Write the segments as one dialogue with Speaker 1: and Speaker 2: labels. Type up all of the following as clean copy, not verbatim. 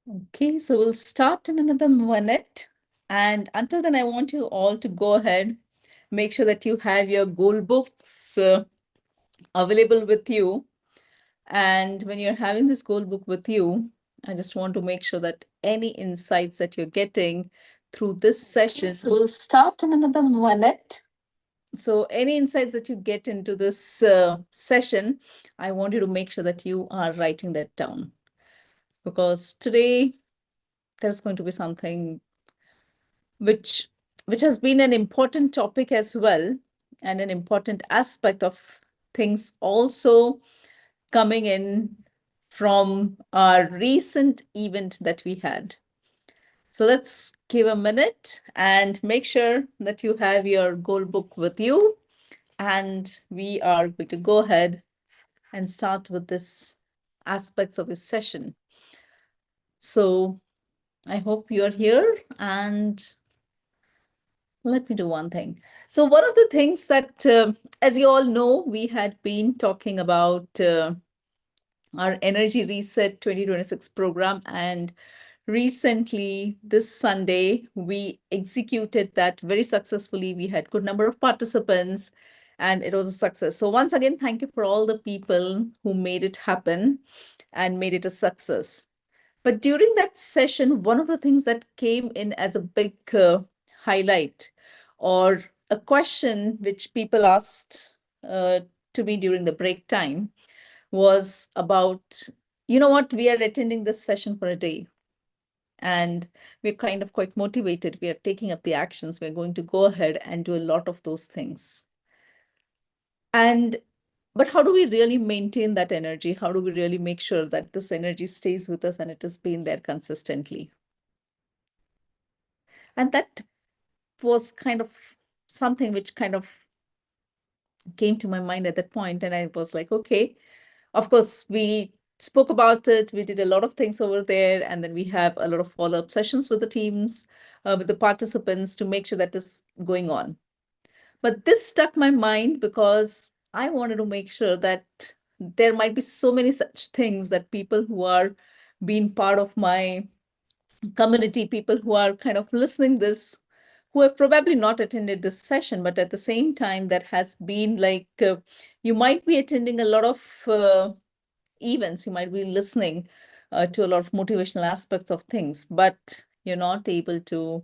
Speaker 1: Okay, so we'll start in another minute. And until then, I want you all to go ahead, make sure that you have your goal books available with you. And when you're having this goal book with you, I just want to make sure that any insights that you're getting through this session. So we'll start in another minute. So any insights that you get into this session, I want you to make sure that you are writing that down, because today there's going to be something which has been an important topic as well, and an important aspect of things also coming in from our recent event that we had. So let's give a minute and make sure that you have your goal book with you. And we are going to go ahead and start with this aspects of this session. So I hope you're here, and let me do one thing. So one of the things that, as you all know, we had been talking about our Energy Reset 2026 program. And recently, this Sunday, we executed that very successfully. We had good number of participants and it was a success. So once again, thank you for all the people who made it happen and made it a success. But during that session, one of the things that came in as a big highlight, or a question which people asked to me during the break time, was about, you know what, we are attending this session for a day and we're kind of quite motivated. We are taking up the actions. We're going to go ahead and do a lot of those things. And but how do we really maintain that energy? How do we really make sure that this energy stays with us and it has been there consistently? And that was kind of something which kind of came to my mind at that point. And I was like, okay, of course, we spoke about it. We did a lot of things over there. And then we have a lot of follow-up sessions with the teams, with the participants, to make sure that is going on. But this stuck my mind because I wanted to make sure that there might be so many such things that people who are being part of my community, people who are kind of listening this, who have probably not attended this session, but at the same time, that has been like, you might be attending a lot of events, you might be listening to a lot of motivational aspects of things, but you're not able to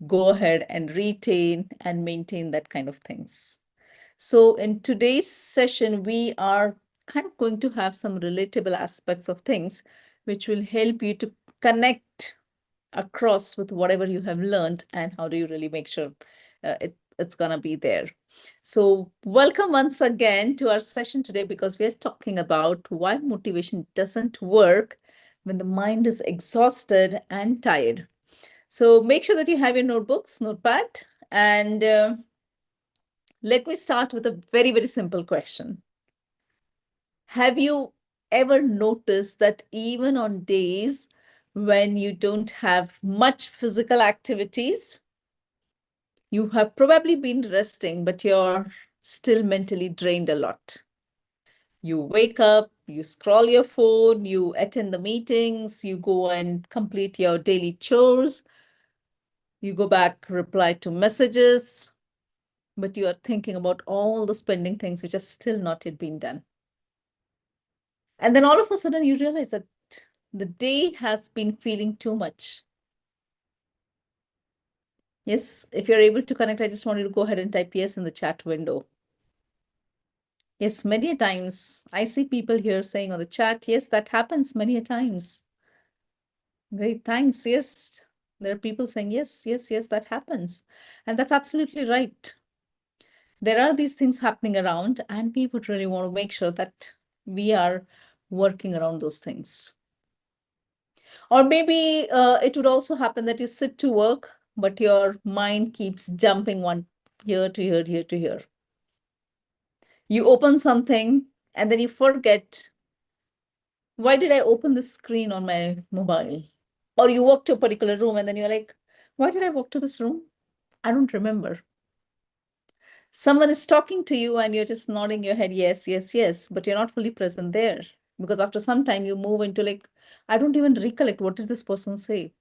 Speaker 1: go ahead and retain and maintain that kind of things. So in today's session, we are kind of going to have some relatable aspects of things which will help you to connect across with whatever you have learned, and how do you really make sure it's gonna be there. So welcome once again to our session today, because we are talking about why motivation doesn't work when the mind is exhausted and tired. So make sure that you have your notebooks, notepad, and let me start with a very, very simple question. Have you ever noticed that even on days when you don't have much physical activities, you have probably been resting, but you're still mentally drained a lot? You wake up, you scroll your phone, you attend the meetings, you go and complete your daily chores, you go back, reply to messages, but you are thinking about all the spending things which are still not yet been done. And then all of a sudden you realize that the day has been feeling too much. Yes, if you're able to connect, I just want you to go ahead and type yes in the chat window. Yes, many a times I see people here saying on the chat, yes, that happens many a times. Great, thanks. Yes, there are people saying yes, yes, yes, that happens. And that's absolutely right. There are these things happening around, and we would really want to make sure that we are working around those things. Or maybe it would also happen that you sit to work, but your mind keeps jumping one here to here, here to here. You open something and then you forget, why did I open this screen on my mobile? Or you walk to a particular room and then you're like, why did I walk to this room? I don't remember. Someone is talking to you and you're just nodding your head, yes, yes, yes, but you're not fully present there. Because after some time you move into like, I don't even recollect what did this person say.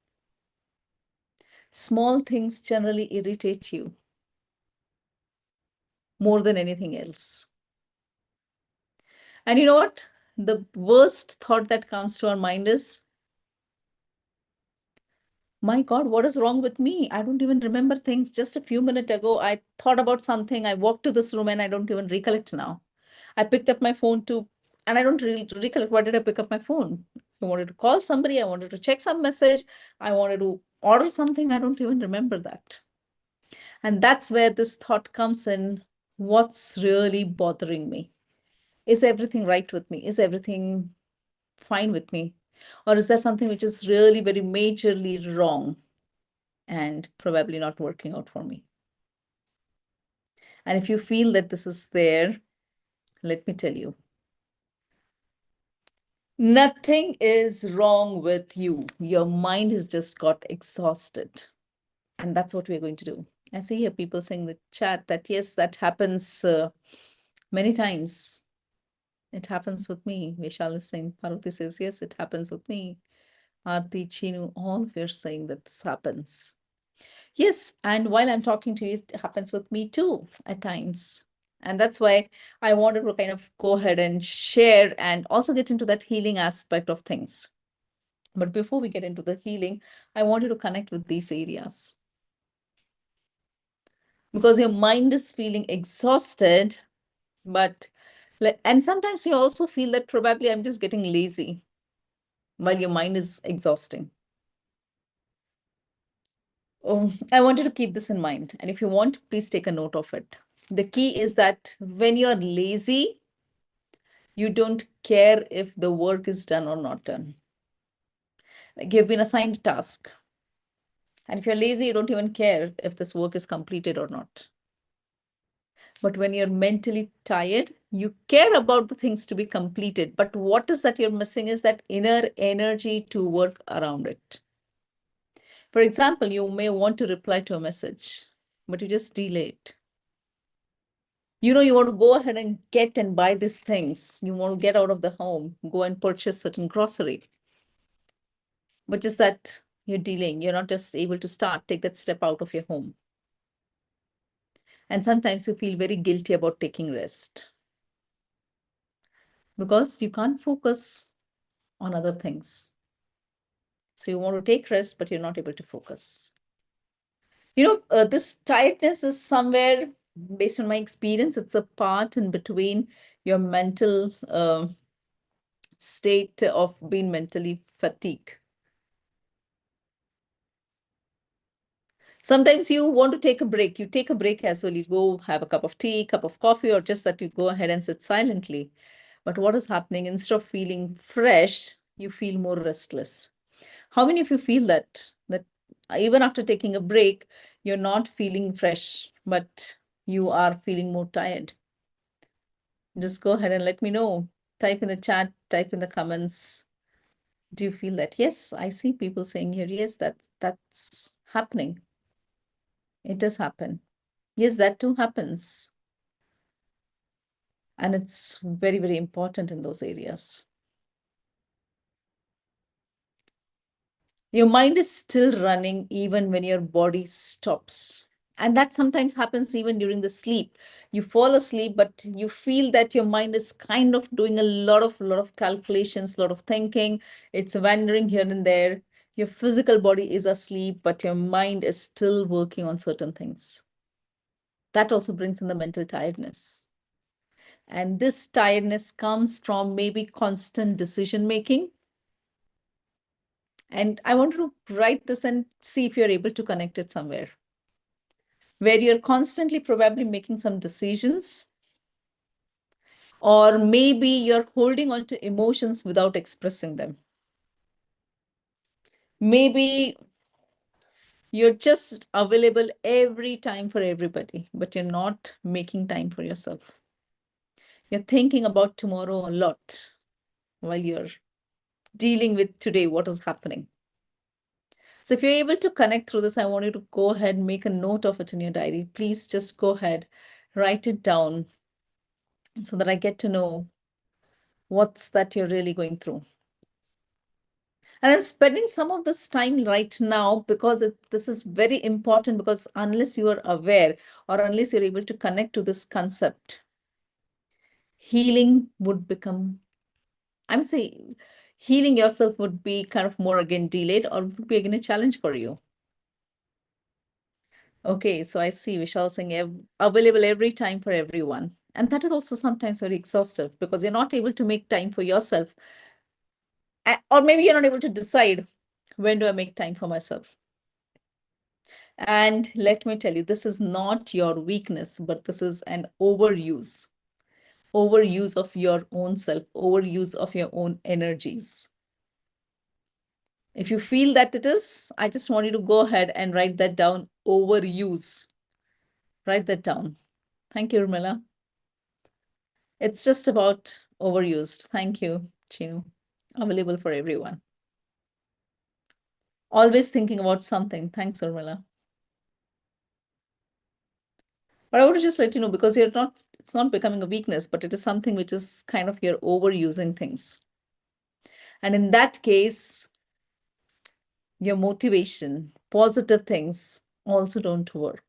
Speaker 1: Small things generally irritate you more than anything else. And you know what? The worst thought that comes to our mind is, my God, what is wrong with me? I don't even remember things. Just a few minutes ago, I thought about something. I walked to this room and I don't even recollect now. I picked up my phone to, and I don't really recollect why did I pick up my phone. I wanted to call somebody. I wanted to check some message. I wanted to order something. I don't even remember that. And that's where this thought comes in. What's really bothering me? Is everything right with me? Is everything fine with me? Or is there something which is really very majorly wrong and probably not working out for me? And if you feel that this is there, let me tell you, nothing is wrong with you. Your mind has just got exhausted. And that's what we're going to do. I see here people saying in the chat that, yes, that happens many times. It happens with me. Vishal is saying, Parvati says, yes, it happens with me. Aarti, Chinu, all of you are saying that this happens. Yes, and while I'm talking to you, it happens with me too at times. And that's why I wanted to kind of go ahead and share and also get into that healing aspect of things. But before we get into the healing, I wanted to connect with these areas. Because your mind is feeling exhausted, but and sometimes you also feel that probably I'm just getting lazy while your mind is exhausting. Oh, I wanted to keep this in mind. And if you want, please take a note of it. The key is that when you're lazy, you don't care if the work is done or not done. Like you've been assigned a task. And if you're lazy, you don't even care if this work is completed or not. But when you're mentally tired, you care about the things to be completed. But what is that you're missing is that inner energy to work around it. For example, you may want to reply to a message, but you just delay it. You want to go ahead and get and buy these things. You want to get out of the home, go and purchase certain grocery. But just that you're delaying. You're not just able to take that step out of your home. And sometimes you feel very guilty about taking rest because you can't focus on other things. So you want to take rest, but you're not able to focus. This tiredness is somewhere, based on my experience, it's a part in between your mental state of being mentally fatigued. Sometimes you want to take a break. You take a break as well. You go have a cup of tea, cup of coffee, or just that you go ahead and sit silently. But what is happening? Instead of feeling fresh, you feel more restless. How many of you feel that even after taking a break, you're not feeling fresh, but you are feeling more tired? Just go ahead and let me know. Type in the chat, type in the comments. Do you feel that? Yes, I see people saying here, yes, that's happening. It does happen. Yes, that too happens. And it's very, very important in those areas. Your mind is still running even when your body stops. And that sometimes happens even during the sleep. You fall asleep, but you feel that your mind is kind of doing a lot of calculations, a lot of thinking. It's wandering here and there. Your physical body is asleep, but your mind is still working on certain things. That also brings in the mental tiredness. And this tiredness comes from maybe constant decision making. And I want to write this and see if you're able to connect it somewhere, where you're constantly probably making some decisions, or maybe you're holding on to emotions without expressing them. Maybe you're just available every time for everybody, but you're not making time for yourself. You're thinking about tomorrow a lot while you're dealing with today, what is happening. So if you're able to connect through this, I want you to go ahead and make a note of it in your diary. Please just go ahead, write it down so that I get to know what's that you're really going through. And I'm spending some of this time right now because this is very important, because unless you are aware or unless you're able to connect to this concept, healing would become, I'm saying, healing yourself would be kind of more again delayed, or would be again a challenge for you. Okay, so I see Vishal saying available every time for everyone. And that is also sometimes very exhaustive because you're not able to make time for yourself. Or maybe you're not able to decide, when do I make time for myself? And let me tell you, this is not your weakness, but this is an overuse of your own self, overuse of your own energies. If you feel that it is, I just want you to go ahead and write that down. Overuse. Write that down. Thank you, Urmila. It's just about overused. Thank you, Chinu. Available for everyone. Always thinking about something. Thanks, Urmila. But I want to just let you know, because it's not becoming a weakness, but it is something which is kind of you're overusing things. And in that case, your motivation, positive things also don't work.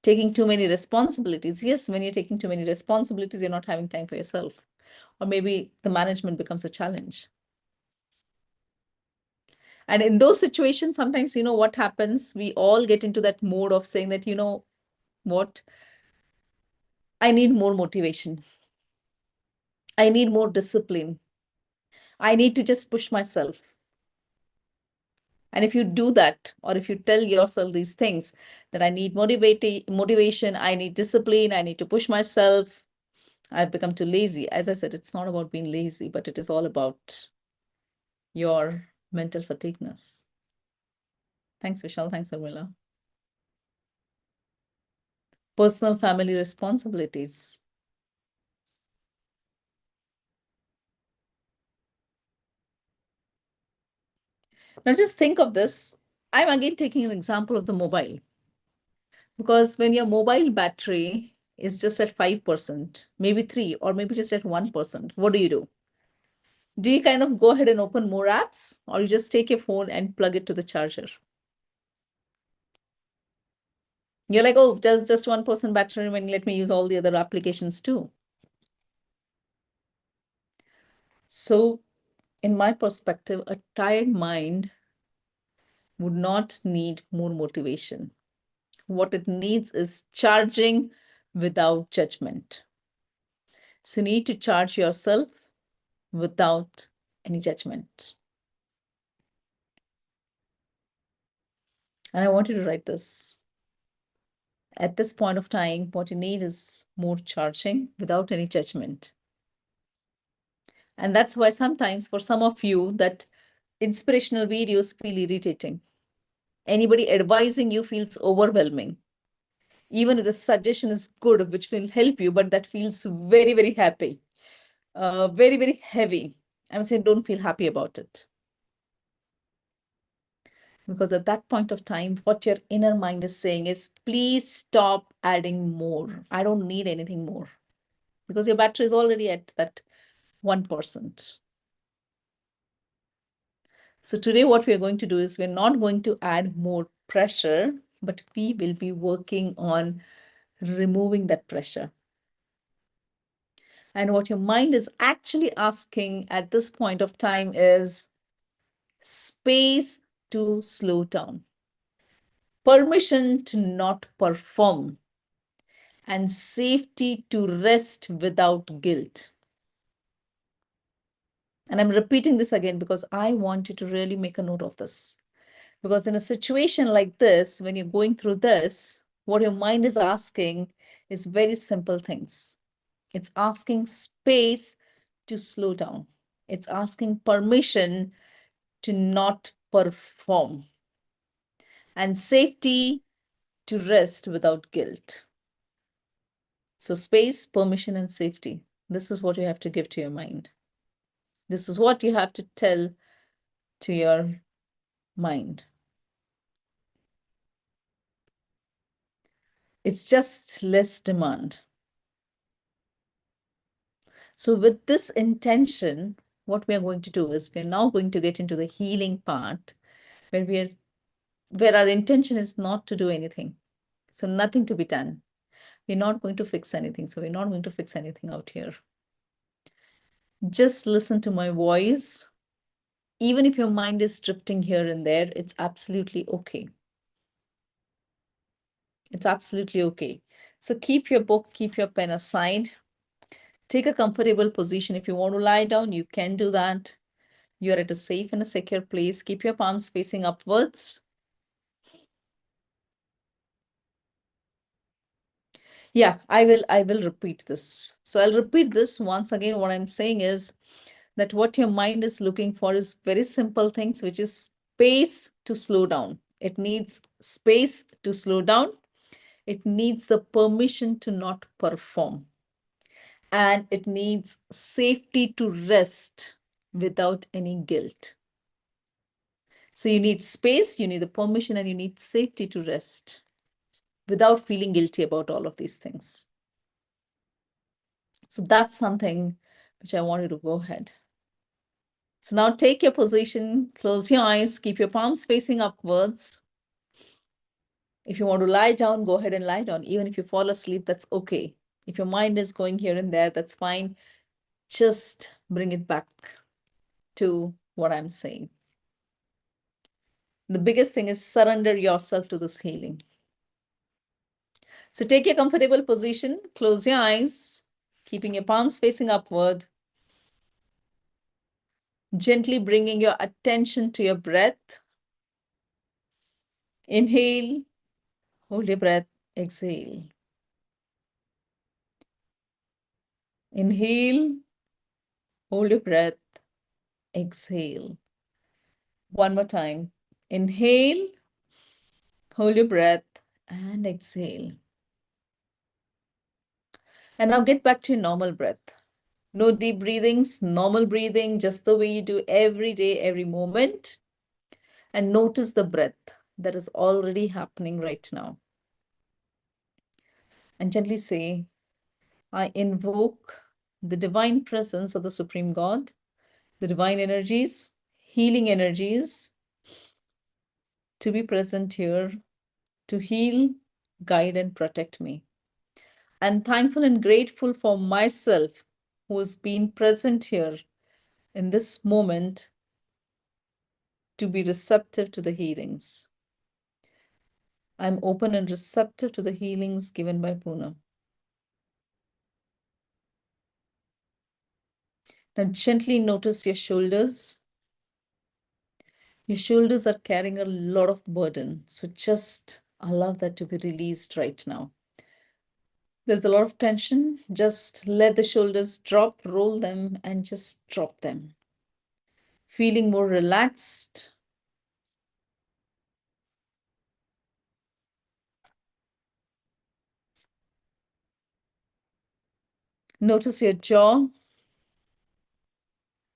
Speaker 1: Taking too many responsibilities. Yes, when you're taking too many responsibilities, you're not having time for yourself. Or maybe the management becomes a challenge. And in those situations, sometimes, what happens? We all get into that mode of saying that, what? I need more motivation. I need more discipline. I need to just push myself. And if you do that, or if you tell yourself these things, that I need motivation, I need discipline, I need to push myself, I've become too lazy. As I said, it's not about being lazy, but it is all about your mental fatigueness. Thanks, Vishal. Thanks, Urmila. Personal family responsibilities. Now just think of this. I'm again taking an example of the mobile. Because when your mobile battery is just at 5%, maybe 3, or maybe just at 1%, what do? Do you kind of go ahead and open more apps, or you just take your phone and plug it to the charger? You're like, oh, there's just 1% battery, when let me use all the other applications too. So in my perspective, a tired mind would not need more motivation. What it needs is charging without judgment. So you need to charge yourself without any judgment. And I want you to write this. At this point of time, what you need is more charging without any judgment. And that's why sometimes for some of you that inspirational videos feel irritating. Anybody advising you feels overwhelming. Even if the suggestion is good, which will help you, but that feels very, very happy, very, very heavy. I'm saying don't feel happy about it. Because at that point of time, what your inner mind is saying is, please stop adding more. I don't need anything more. Because your battery is already at that 1%. So today what we are going to do is we're not going to add more pressure, but we will be working on removing that pressure. And what your mind is actually asking at this point of time is space to slow down, permission to not perform, and safety to rest without guilt. And I'm repeating this again because I want you to really make a note of this. Because in a situation like this, when you're going through this, what your mind is asking is very simple things. It's asking space to slow down. It's asking permission to not perform, and safety to rest without guilt. So space, permission, and safety. This is what you have to give to your mind. This is what you have to tell to your mind. It's just less demand. So with this intention, what we are going to do is we're now going to get into the healing part where where our intention is not to do anything. So nothing to be done. We're not going to fix anything. So we're not going to fix anything out here. Just listen to my voice. Even if your mind is drifting here and there, it's absolutely okay. It's absolutely okay. So keep your book, keep your pen aside. Take a comfortable position. If you want to lie down, you can do that. You're at a safe and a secure place. Keep your palms facing upwards. Yeah, I will repeat this. So I'll repeat this once again. What I'm saying is that what your mind is looking for is very simple things, which is space to slow down. It needs space to slow down. It needs the permission to not perform. And it needs safety to rest without any guilt. So you need space, you need the permission, and you need safety to rest without feeling guilty about all of these things. So that's something which I wanted to go ahead. So now take your position, close your eyes, keep your palms facing upwards. If you want to lie down, go ahead and lie down. Even if you fall asleep, that's okay. If your mind is going here and there, that's fine. Just bring it back to what I'm saying. The biggest thing is surrender yourself to this healing. So take your comfortable position, close your eyes, keeping your palms facing upward, gently bringing your attention to your breath. Inhale, hold your breath, exhale. Inhale, hold your breath, exhale. One more time. Inhale, hold your breath, and exhale. And now get back to your normal breath. No deep breathings, normal breathing, just the way you do every day, every moment. And notice the breath that is already happening right now. And gently say, I invoke the divine presence of the Supreme God, the divine energies, healing energies to be present here to heal, guide, and protect me. I'm thankful and grateful for myself who has been present here in this moment to be receptive to the healings. I'm open and receptive to the healings given by Poonam. Now gently notice your shoulders. Your shoulders are carrying a lot of burden. So just allow that to be released right now. There's a lot of tension. Just let the shoulders drop, roll them, and just drop them. Feeling more relaxed. Notice your jaw.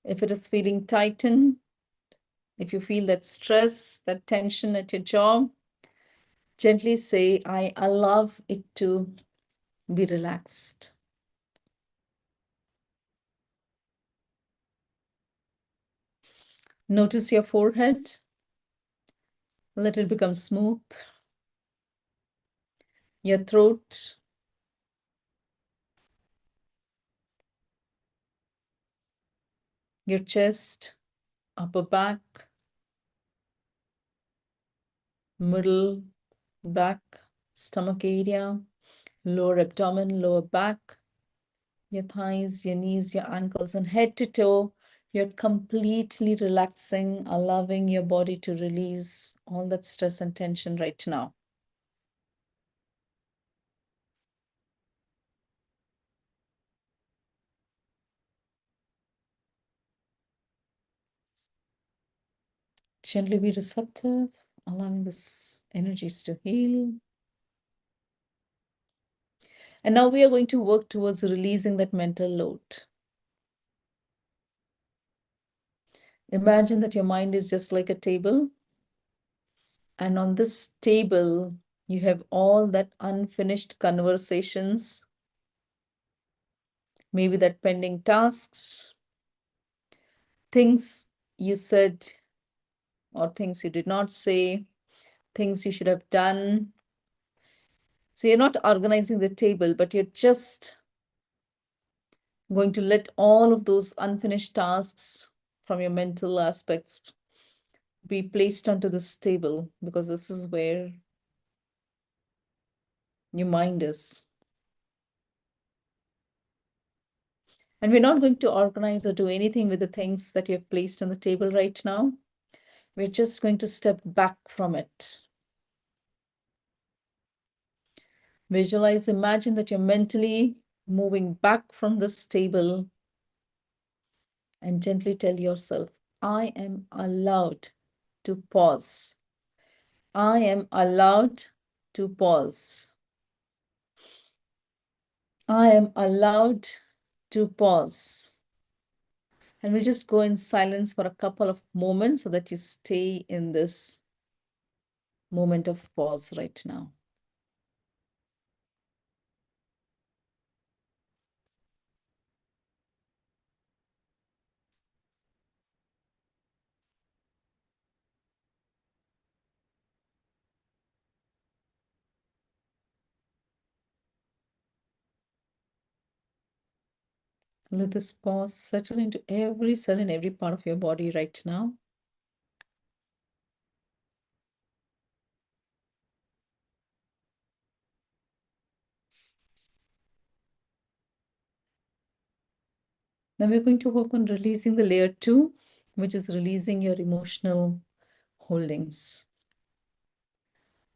Speaker 1: If it is feeling tightened, if you feel that stress, that tension at your jaw, gently say, I allow it to be relaxed. Notice your forehead. Let it become smooth. Your throat. Your chest, upper back, middle back, stomach area, lower abdomen, lower back, your thighs, your knees, your ankles, and head to toe. You're completely relaxing, allowing your body to release all that stress and tension right now. Gently be receptive, allowing this energies to heal. And now we are going to work towards releasing that mental load. Imagine that your mind is just like a table. And on this table, you have all that unfinished conversations, maybe that pending tasks, things you said or things you did not say, things you should have done. So you're not organizing the table, but you're just going to let all of those unfinished tasks from your mental aspects be placed onto this table, because this is where your mind is. And we're not going to organize or do anything with the things that you've placed on the table right now. We're just going to step back from it. Visualize, imagine that you're mentally moving back from this table and gently tell yourself, I am allowed to pause. I am allowed to pause. I am allowed to pause. And we just go in silence for a couple of moments so that you stay in this moment of pause right now. Let this pause settle into every cell in every part of your body right now. Now we're going to work on releasing the layer 2, which is releasing your emotional holdings.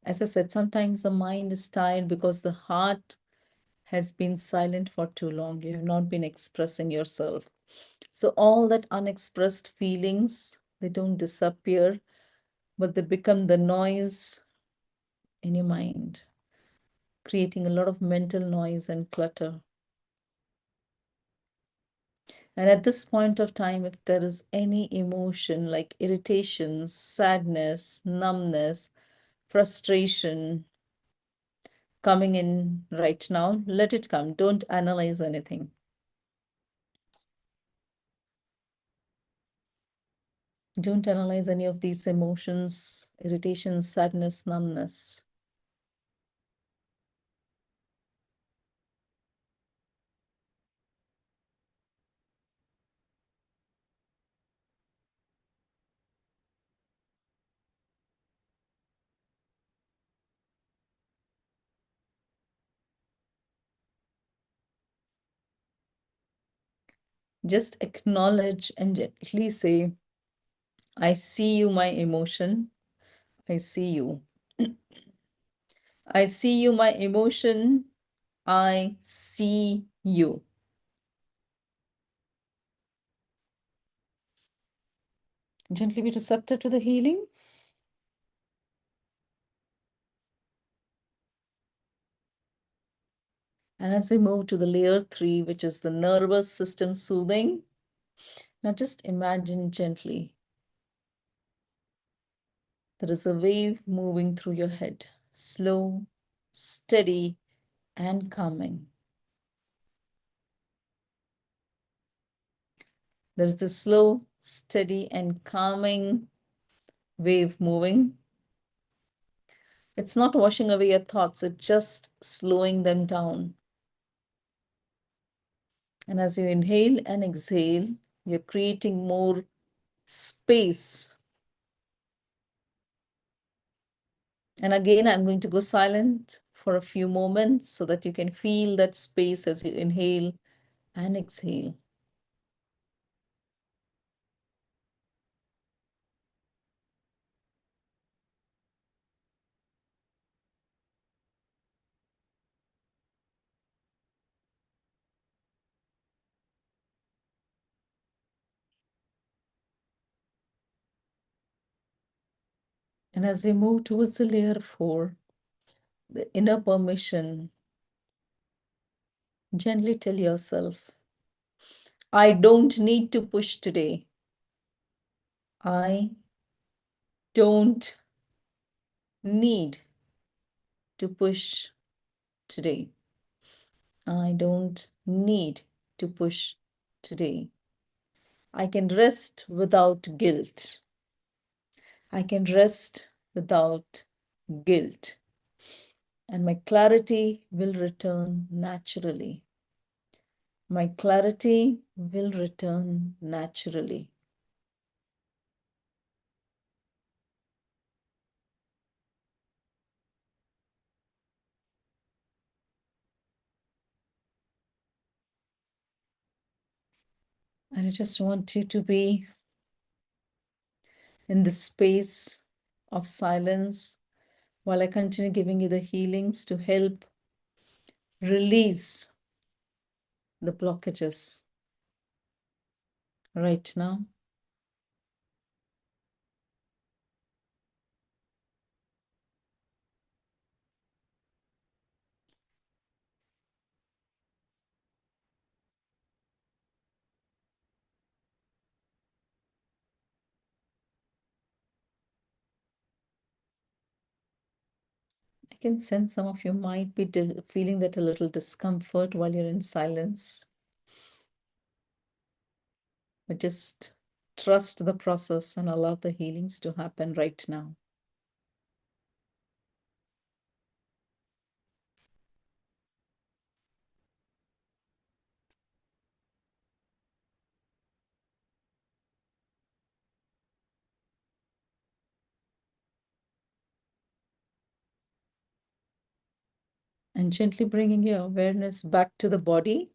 Speaker 1: As I said, sometimes the mind is tired because the heart has been silent for too long. You have not been expressing yourself. So all that unexpressed feelings, they don't disappear, but they become the noise in your mind, creating a lot of mental noise and clutter. And at this point of time, if there is any emotion like irritation, sadness, numbness, frustration coming in right now, let it come. Don't analyze anything. Don't analyze any of these emotions, irritation, sadness, numbness. Just acknowledge and gently say, I see you, my emotion. I see you. I see you, my emotion. I see you. Gently be receptive to the healing. And as we move to the layer 3, which is the nervous system soothing, now just imagine gently. There is a wave moving through your head, slow, steady, and calming. There is this slow, steady, and calming wave moving. It's not washing away your thoughts, it's just slowing them down. And as you inhale and exhale, you're creating more space. And again, I'm going to go silent for a few moments so that you can feel that space as you inhale and exhale. And as we move towards the layer 4, the inner permission, gently tell yourself, I don't need to push today. I don't need to push today. I don't need to push today. I can rest without guilt. I can rest without guilt. And my clarity will return naturally. My clarity will return naturally. And I just want you to be in the space of silence while I continue giving you the healings to help release the blockages right now. I can sense some of you might be feeling that a little discomfort while you're in silence, but just trust the process and allow the healings to happen right now. And gently bringing your awareness back to the body,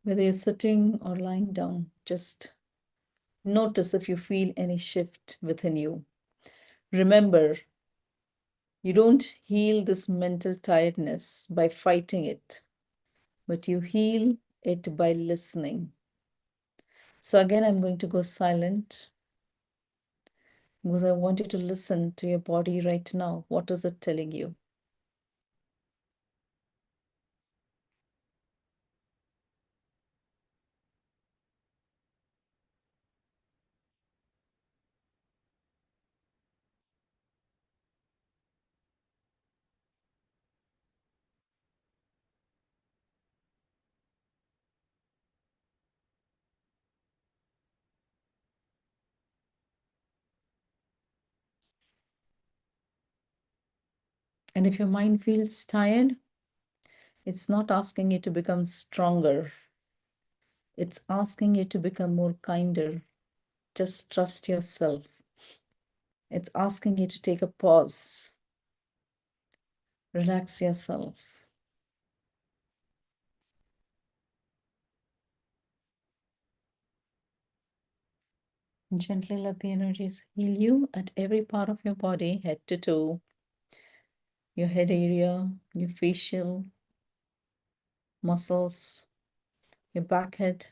Speaker 1: whether you're sitting or lying down. Just notice if you feel any shift within you. Remember, you don't heal this mental tiredness by fighting it, but you heal it by listening. So again, I'm going to go silent because I want you to listen to your body right now. What is it telling you? And if your mind feels tired, it's not asking you to become stronger. It's asking you to become more kinder. Just trust yourself. It's asking you to take a pause, relax yourself. Gently let the energies heal you at every part of your body, head to toe, your head area, your facial muscles, your back head,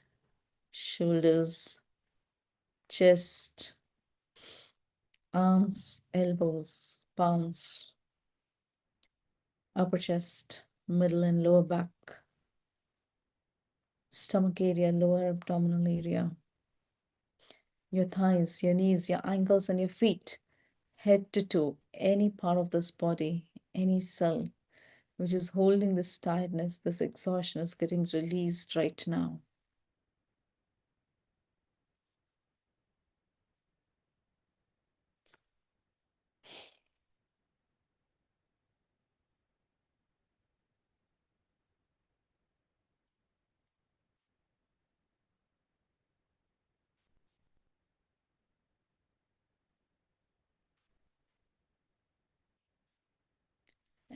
Speaker 1: shoulders, chest, arms, elbows, palms, upper chest, middle and lower back, stomach area, lower abdominal area, your thighs, your knees, your ankles, and your feet, head to toe, any part of this body, any cell which is holding this tiredness, this exhaustion is getting released right now.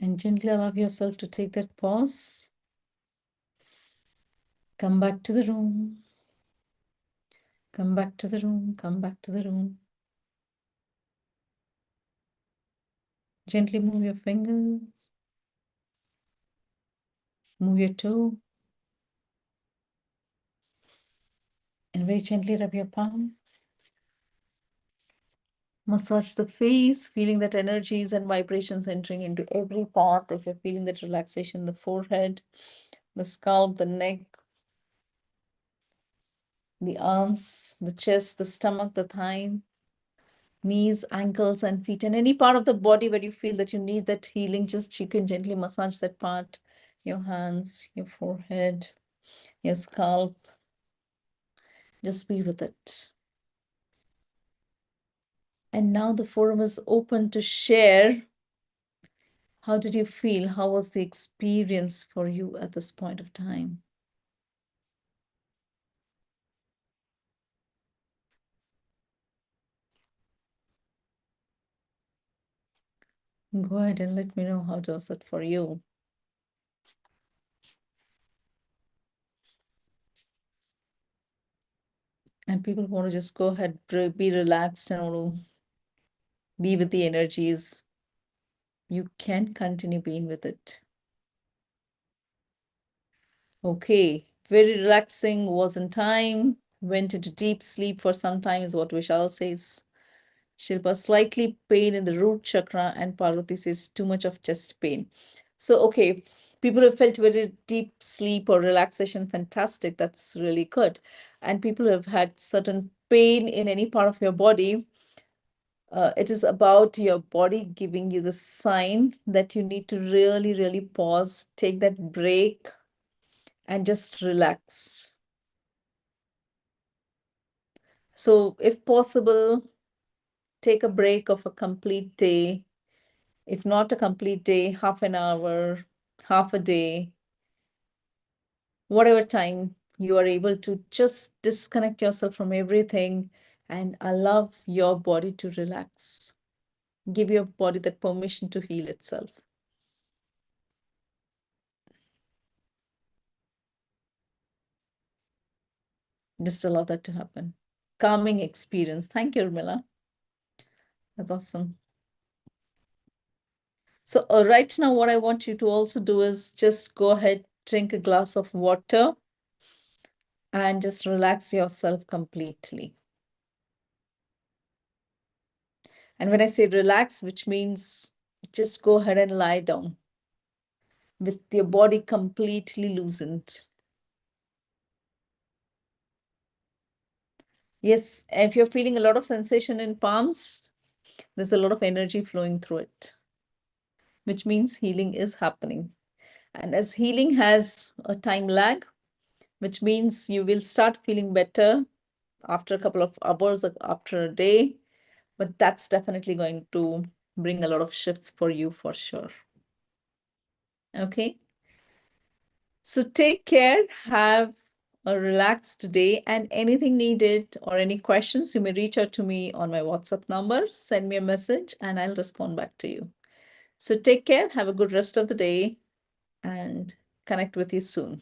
Speaker 1: And gently allow yourself to take that pause. Come back to the room. Come back to the room. Come back to the room. Gently move your fingers. Move your toe. And very gently rub your palm. Massage the face, feeling that energies and vibrations entering into every part. If you're feeling that relaxation, the forehead, the scalp, the neck, the arms, the chest, the stomach, the thigh, knees, ankles, and feet, and any part of the body where you feel that you need that healing, just you can gently massage that part, your hands, your forehead, your scalp, Just be with it. And now the forum is open to share. How did you feel? How was the experience for you at this point of time? Go ahead and let me know how it was it for you. And people want to just go ahead, be relaxed and want to be with the energies. You can continue being with it. Okay, very relaxing, was in time, went into deep sleep for some time, is what Vishal says. Shilpa, slightly pain in the root chakra, and Parvati says too much of chest pain. So, okay, people have felt very deep sleep or relaxation, fantastic. That's really good. And people who have had certain pain in any part of your body, it is about your body giving you the sign that you need to really, really pause, take that break, and just relax. So, if possible, take a break of a complete day. If not a complete day, half an hour, half a day, whatever time you are able to just disconnect yourself from everything and allow your body to relax. Give your body that permission to heal itself. Just allow that to happen. Calming experience. Thank you, Urmila. That's awesome. So right now, what I want you to also do is just go ahead, drink a glass of water, and just relax yourself completely. And when I say relax, which means just go ahead and lie down with your body completely loosened. Yes, if you're feeling a lot of sensation in palms, there's a lot of energy flowing through it, which means healing is happening. And as healing has a time lag, which means you will start feeling better after a couple of hours, or after a day, but that's definitely going to bring a lot of shifts for you for sure. Okay. So take care, have a relaxed day, and anything needed or any questions, you may reach out to me on my WhatsApp number, send me a message, and I'll respond back to you. So take care, have a good rest of the day, and connect with you soon.